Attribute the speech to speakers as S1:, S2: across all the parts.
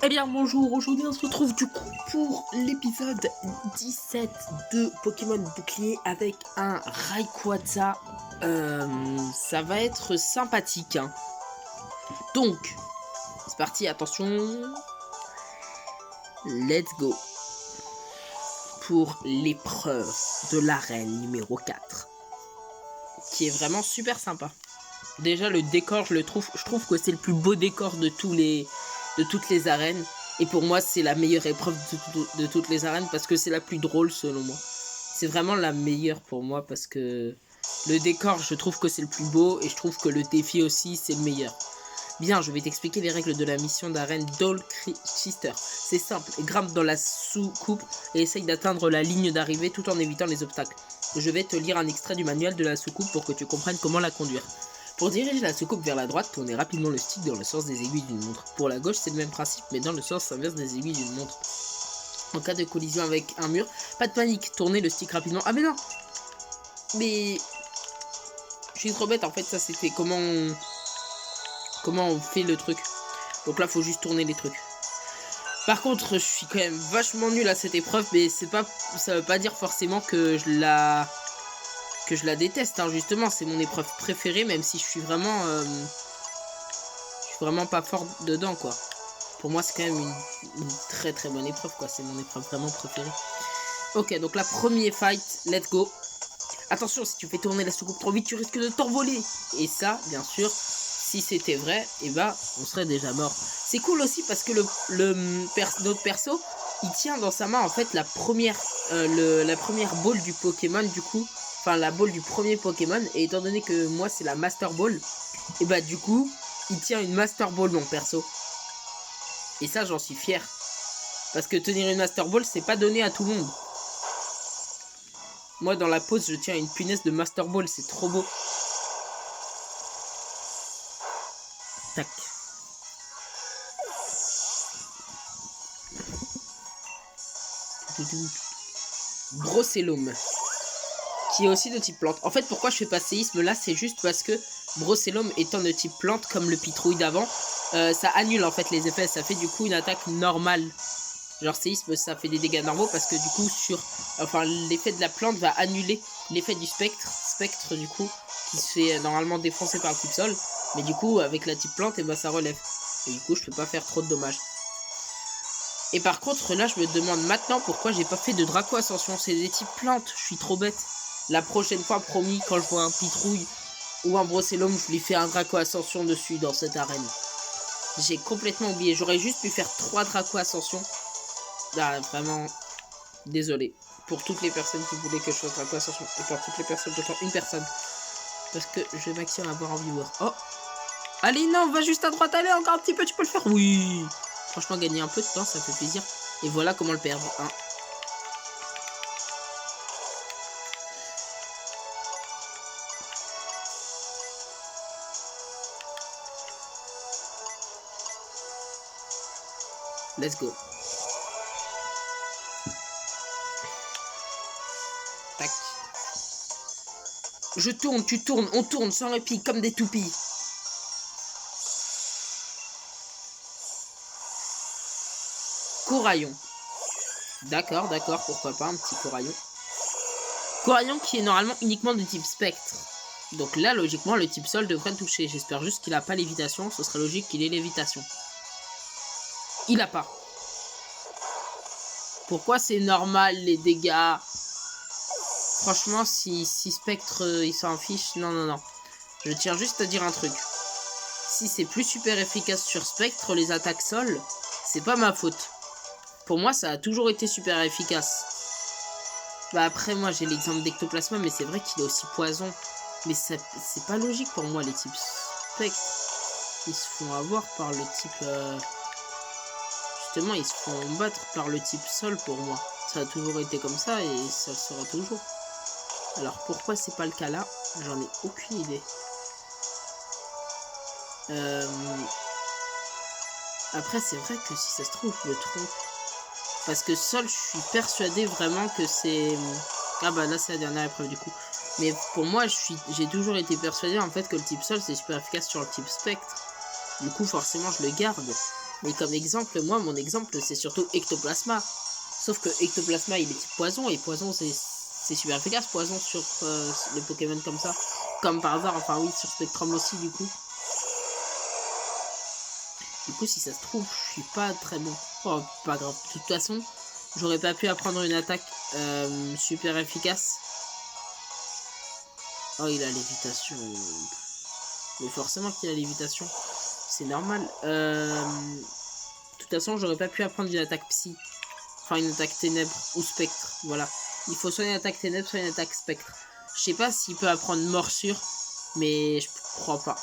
S1: Eh bien bonjour, aujourd'hui on se retrouve du coup pour l'épisode 17 de Pokémon Bouclier avec un Rayquaza. Ça va être sympathique, hein. Donc, c'est parti, attention. Let's go. Pour l'épreuve de l'arène numéro 4. Qui est vraiment super sympa. Déjà le décor, je trouve que c'est le plus beau décor de toutes les arènes. Et pour moi, c'est la meilleure épreuve de toutes les arènes parce que c'est la plus drôle selon moi. C'est vraiment la meilleure pour moi parce que le décor, je trouve que c'est le plus beau et je trouve que le défi aussi, c'est le meilleur. Bien, je vais t'expliquer les règles de la mission d'arène Dollchister. C'est simple, grimpe dans la soucoupe et essaye d'atteindre la ligne d'arrivée tout en évitant les obstacles. Je vais te lire un extrait du manuel de la soucoupe pour que tu comprennes comment la conduire. Pour diriger la soucoupe vers la droite, tournez rapidement le stick dans le sens des aiguilles d'une montre. Pour la gauche, c'est le même principe, mais dans le sens inverse des aiguilles d'une montre. En cas de collision avec un mur, pas de panique, tournez le stick rapidement. Ah mais non! Mais... je suis trop bête, en fait, ça c'était comment on fait le truc. Donc là, faut juste tourner les trucs. Par contre, je suis quand même vachement nul à cette épreuve, mais ça veut pas dire forcément que je la déteste, hein. Justement, c'est mon épreuve préférée, même si je suis vraiment pas fort dedans, quoi. Pour moi, c'est quand même une très très bonne épreuve, quoi. C'est mon épreuve vraiment préférée. Ok, donc la première fight, let's go. Attention, si tu fais tourner la soucoupe trop vite, tu risques de t'envoler. Et ça, bien sûr, si c'était vrai, et bah, on serait déjà mort. C'est cool aussi parce que notre perso, il tient dans sa main, en fait, la première balle du Pokémon, du coup. Enfin, la balle du premier Pokémon. Et étant donné que moi, c'est la Master Ball, et bah, du coup, il tient une Master Ball, mon perso. Et ça, j'en suis fier. Parce que tenir une Master Ball, c'est pas donné à tout le monde. Moi, dans la pause, je tiens une punaise de Master Ball. C'est trop beau. Tac. Brocellum. Qui est aussi de type plante. En fait, pourquoi je fais pas séisme là, c'est juste parce que Brocellum étant de type plante, comme le Pitrouille d'avant, ça annule en fait les effets. Ça fait du coup une attaque normale. Genre séisme, ça fait des dégâts normaux parce que du coup, l'effet de la plante va annuler l'effet du spectre. Spectre, du coup, qui se fait normalement défoncer par le coup de sol. Mais du coup, avec la type plante, et ben ça relève. Et du coup, je peux pas faire trop de dommages. Et par contre, là, je me demande maintenant pourquoi j'ai pas fait de Draco Ascension. C'est des types plantes, je suis trop bête. La prochaine fois, promis, quand je vois un Pitrouille ou un Brocellum, je lui fais un Draco Ascension dessus dans cette arène. J'ai complètement oublié. J'aurais juste pu faire 3 Draco Ascension. Ah, vraiment, désolé. Pour toutes les personnes qui voulaient que je fasse Draco Ascension. Et pour toutes les personnes, j'entends une personne. Parce que je m'actionne à avoir un viewer. Oh! Allez, non, va juste à droite, allez, encore un petit peu, tu peux le faire. Oui! Franchement, gagner un peu de temps, ça fait plaisir. Et voilà comment le perdre. Hein. Let's go. Tac. Je tourne, tu tournes, on tourne sans répit comme des toupies. Coraillon. D'accord, pourquoi pas un petit Coraillon. Coraillon qui est normalement uniquement de type spectre. Donc là, logiquement, le type sol devrait le toucher. J'espère juste qu'il a pas lévitation. Ce serait logique qu'il ait lévitation. Il a pas. Pourquoi c'est normal les dégâts? Franchement, si spectre il s'en fiche, non. Je tiens juste à dire un truc. Si c'est plus super efficace sur spectre, les attaques sol, c'est pas ma faute. Pour moi, ça a toujours été super efficace. Bah après, moi, j'ai l'exemple d'Ectoplasma, mais c'est vrai qu'il est aussi poison. Mais c'est pas logique pour moi, les types spectre. Ils se font avoir par le type... Justement, ils se font battre par le type sol pour moi. Ça a toujours été comme ça et ça le sera toujours. Alors, pourquoi c'est pas le cas là? J'en ai aucune idée. Après, c'est vrai que si ça se trouve, je me trompe. Parce que sol, je suis persuadé vraiment que c'est... Ah bah là, c'est la dernière épreuve du coup. Mais pour moi, j'ai toujours été persuadé en fait que le type sol, c'est super efficace sur le type spectre. Du coup, forcément, je le garde. Mais comme exemple, moi, mon exemple, c'est surtout Ectoplasma. Sauf que Ectoplasma, il est type poison, et poison, c'est super efficace, poison, sur les Pokémon comme ça. Comme par hasard, enfin oui, sur Spectrum aussi, du coup. Du coup, si ça se trouve, je suis pas très bon. Oh, pas grave. De toute façon, j'aurais pas pu apprendre une attaque super efficace. Oh, il a lévitation. Mais forcément qu'il a lévitation. C'est normal. De toute façon, j'aurais pas pu apprendre une attaque psy. Enfin, une attaque ténèbres ou spectre. Voilà. Il faut soit une attaque ténèbres, soit une attaque spectre. Je sais pas s'il peut apprendre morsure, mais je crois pas.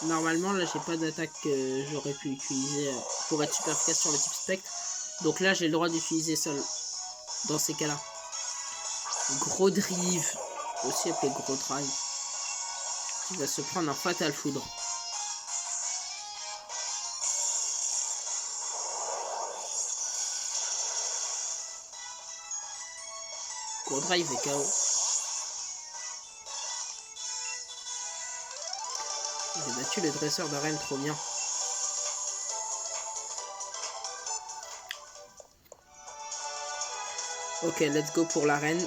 S1: Normalement, là, j'ai pas d'attaque que j'aurais pu utiliser pour être super efficace sur le type spectre. Donc là, j'ai le droit d'utiliser seul dans ces cas-là. Gros drive, aussi appelé gros drive, qui va se prendre un fatal foudre. Gros drive et KO. J'ai battu le dresseur d'arène, trop bien. Ok, let's go pour l'arène.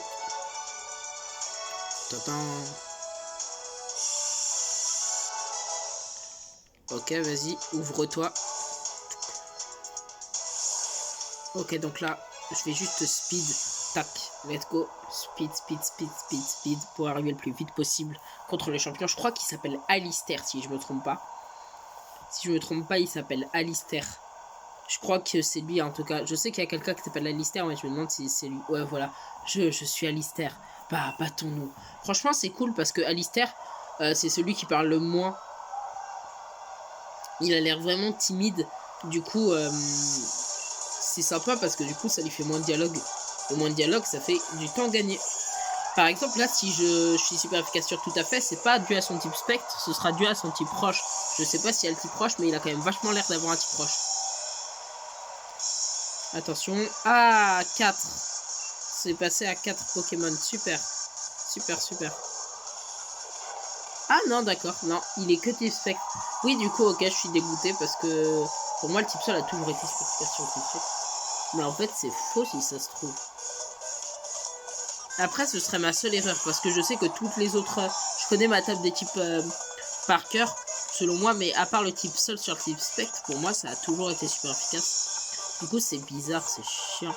S1: Ok, vas-y, ouvre-toi. Ok, donc là, je vais juste speed. Tac, let's go. Speed, speed, speed, speed, speed. Pour arriver le plus vite possible contre le champion. Je crois qu'il s'appelle Alistair, si je me trompe pas. Si je me trompe pas, il s'appelle Alistair. Je crois que c'est lui en tout cas. Je sais qu'il y a quelqu'un qui s'appelle Alistair, mais je me demande si c'est lui. Ouais, voilà. Je suis Alistair. Bah, battons-nous. Franchement, c'est cool parce que Alistair, c'est celui qui parle le moins. Il a l'air vraiment timide. Du coup, c'est sympa parce que du coup, ça lui fait moins de dialogue. Et moins de dialogue, ça fait du temps gagné. Par exemple, là, si je suis super efficace sur tout à fait, c'est pas dû à son type spectre, ce sera dû à son type proche. Je sais pas s'il y a le type proche, mais il a quand même vachement l'air d'avoir un type proche. Attention. Ah, 4. C'est passé à 4 Pokémon. Super. Super, super. Ah non, d'accord. Non, il est que type spectre. Oui, du coup, ok, je suis dégoûté parce que pour moi, le type sol a toujours été super efficace sur le type spectre. Mais en fait, c'est faux si ça se trouve. Après, ce serait ma seule erreur parce que je sais que toutes les autres... Je connais ma table des types par cœur, selon moi, mais à part le type sol sur le type spectre, pour moi, ça a toujours été super efficace. Du coup, c'est bizarre, c'est chiant.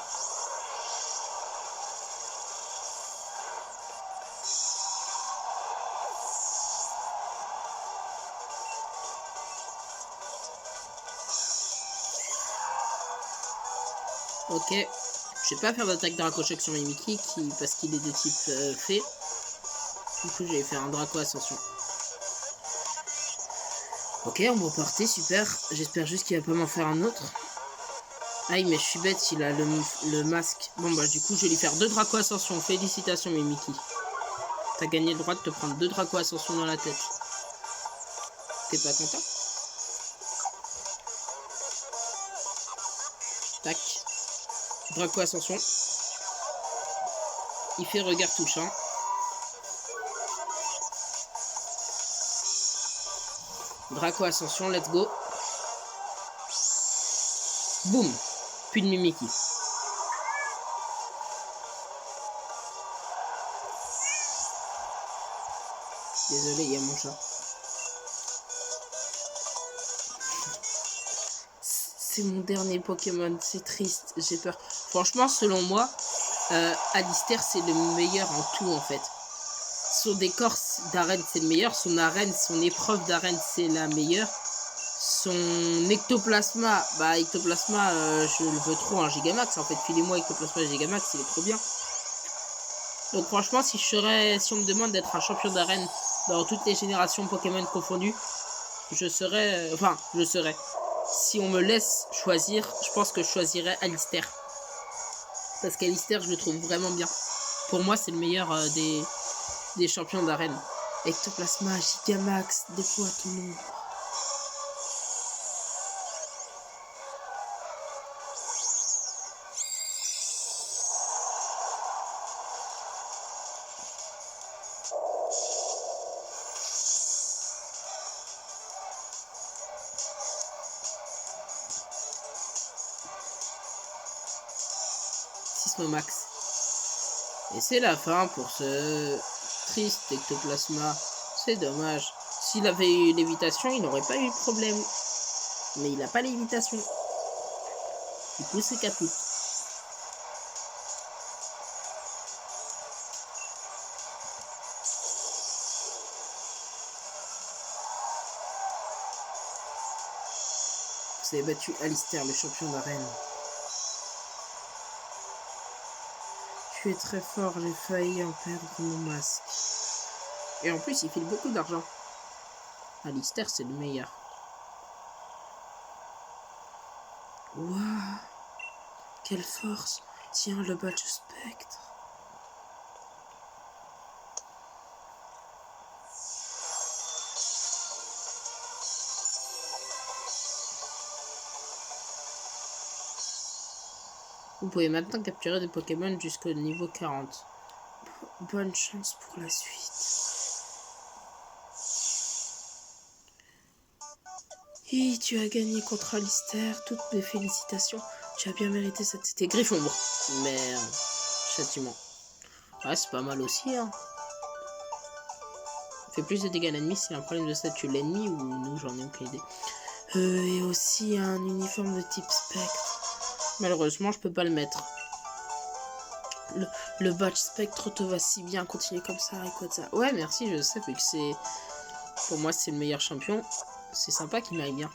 S1: Ok, je vais pas faire d'attaque Draco-Choc sur Mimikyu parce qu'il est de type fée. Du coup, je vais faire un Draco Ascension. Ok, on va repartir, super. J'espère juste qu'il va pas m'en faire un autre. Aïe, mais je suis bête, il a le masque. Bon, bah, du coup, je vais lui faire 2 Draco Ascension. Félicitations, Mimikyu. T'as gagné le droit de te prendre 2 Draco Ascension dans la tête. T'es pas content? Tac. Draco Ascension. Il fait regard touchant. Draco Ascension, let's go. Boum. Puis de Mimikyu. Désolé, il y a mon chat. C'est mon dernier Pokémon, c'est triste, j'ai peur. Franchement, selon moi, Alistair, c'est le meilleur en tout, en fait. Son décor d'arène, c'est le meilleur. Son arène, son épreuve d'arène, c'est la meilleure. Son Ectoplasma, bah Ectoplasma, je le veux trop en Gigamax. En fait, filez-moi Ectoplasma Gigamax, il est trop bien. Donc franchement, si on me demande d'être un champion d'arène dans toutes les générations Pokémon confondues, je serais, si on me laisse choisir, je pense que je choisirais Alistair. Parce qu'Alistair, je le trouve vraiment bien. Pour moi, c'est le meilleur des champions d'arène. Ectoplasma, Gigamax, déploie ton nom. au max. Et c'est la fin pour ce triste ectoplasma. C'est dommage. S'il avait eu l'évitation, il n'aurait pas eu de problème. Mais il n'a pas l'évitation. Du coup, c'est caput. Vous avez battu Alistair, le champion d'arène. Tu es très fort, j'ai failli en perdre mon masque. Et en plus, il file beaucoup d'argent. Alistair, c'est le meilleur. Waouh! Quelle force! Tiens, le badge spectre. Vous pouvez maintenant capturer des Pokémon jusqu'au niveau 40. Bonne chance pour la suite. Et tu as gagné contre Alistair. Toutes mes félicitations. Tu as bien mérité cette... C'était Griffombre. Merde. Châtiment. Ouais, c'est pas mal aussi, hein. Fait plus de dégâts à l'ennemi s'il a un problème de statut. L'ennemi ou nous, j'en ai aucune idée. Et aussi un uniforme de type spectre. Malheureusement, je peux pas le mettre. Le badge spectre te va si bien. Continuer comme ça, et quoi de ça. Ouais, merci, je sais, vu que c'est... Pour moi, c'est le meilleur champion. C'est sympa qu'il m'aille bien.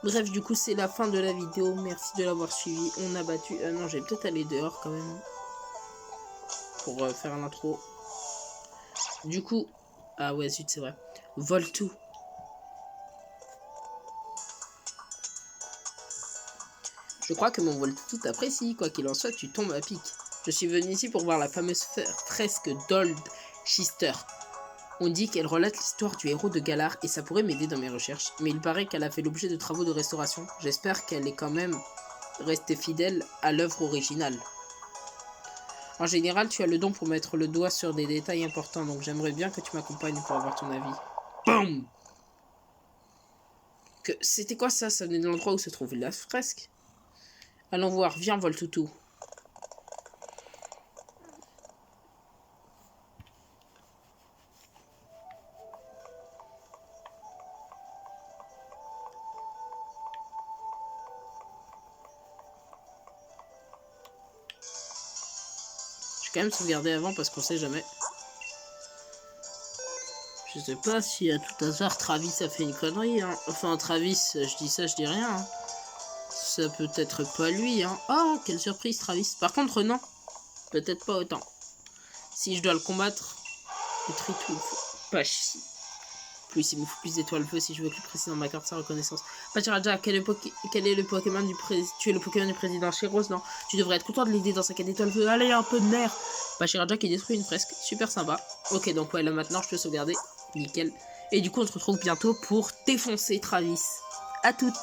S1: Bref, du coup, c'est la fin de la vidéo. Merci de l'avoir suivi. On a battu... non, j'ai peut-être aller dehors quand même. Pour faire l'intro. Du coup... Ah ouais, zut, c'est vrai. Voltou. Je crois que mon Voltou t'apprécie. Quoi qu'il en soit, tu tombes à pic. Je suis venu ici pour voir la fameuse fresque d'Old Chister. On dit qu'elle relate l'histoire du héros de Galar et ça pourrait m'aider dans mes recherches. Mais il paraît qu'elle a fait l'objet de travaux de restauration. J'espère qu'elle est quand même restée fidèle à l'œuvre originale. En général, tu as le don pour mettre le doigt sur des détails importants, donc j'aimerais bien que tu m'accompagnes pour avoir ton avis. BOUM! C'était quoi ça? Ça venait de l'endroit où se trouve la fresque? Allons voir, viens Voltoutou. Quand même sauvegarder avant parce qu'on sait jamais. Je sais pas si à tout hasard Travis a fait une connerie, hein. Enfin Travis, je dis ça, je dis rien, hein. Ça peut être pas lui, hein. Oh, quelle surprise Travis. Par contre non, peut-être pas autant. Si je dois le combattre, le tritou, pas chier. Plus il me faut plus d'étoiles feu si je veux plus précis dans ma carte sans reconnaissance. Pachiraja, quel est le Pokémon du président? Tu es le Pokémon du président Chéros, non? Tu devrais être content de l'aider dans sa quête d'étoiles feu. Allez, un peu de nerf. Pachiraja qui détruit une fresque, super sympa. Ok, donc ouais, là maintenant je peux sauvegarder, nickel. Et du coup on se retrouve bientôt pour défoncer Travis. À toutes.